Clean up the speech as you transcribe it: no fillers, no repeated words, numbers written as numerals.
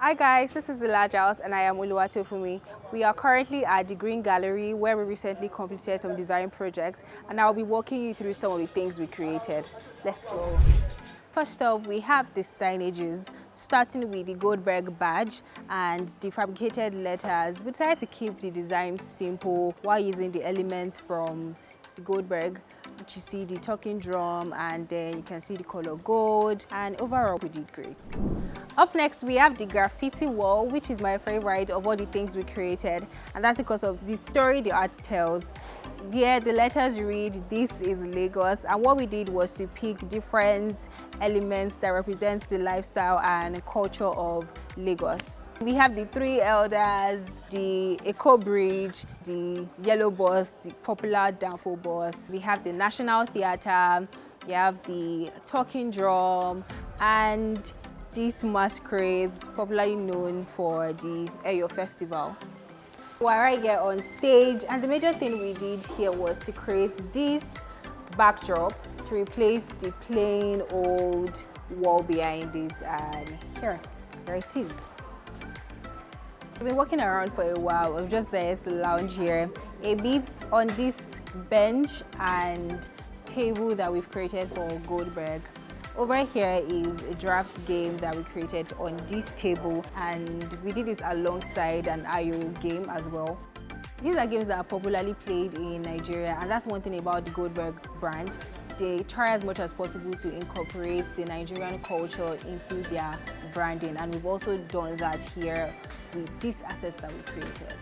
Hi guys, this is the Large House and I am Oluwatofumi. We are currently at the Green Gallery where we recently completed some design projects and I'll be walking you through some of the things we created. Let's go. First off, we have the signages, starting with the Goldberg badge and the fabricated letters. We decided to keep the design simple while using the elements from the Goldberg, which you see the talking drum, and then you can see the color gold, and overall we did great. Up next, we have the graffiti wall, which is my favorite of all the things we created, and that's because of the story the art tells. Here, the letters read, "This is Lagos," and what we did was to pick different elements that represent the lifestyle and culture of Lagos. We have the three elders, the Eco Bridge, the yellow bus, the popular Danfo bus. We have the National Theatre, we have the talking drum, and these masquerades, popularly known for the Ayo festival. We're right here on stage, and the major thing we did here was to create this backdrop to replace the plain old wall behind it, and here it is. We've been walking around for a while. We've just decided to lounge here a bit on this bench and table that we've created for Goldberg. Over here is a draft game that we created on this table, and we did this alongside an Ayo game as well. These are games that are popularly played in Nigeria, and that's one thing about the Goldberg brand. They try as much as possible to incorporate the Nigerian culture into their branding, and we've also done that here with these assets that we created.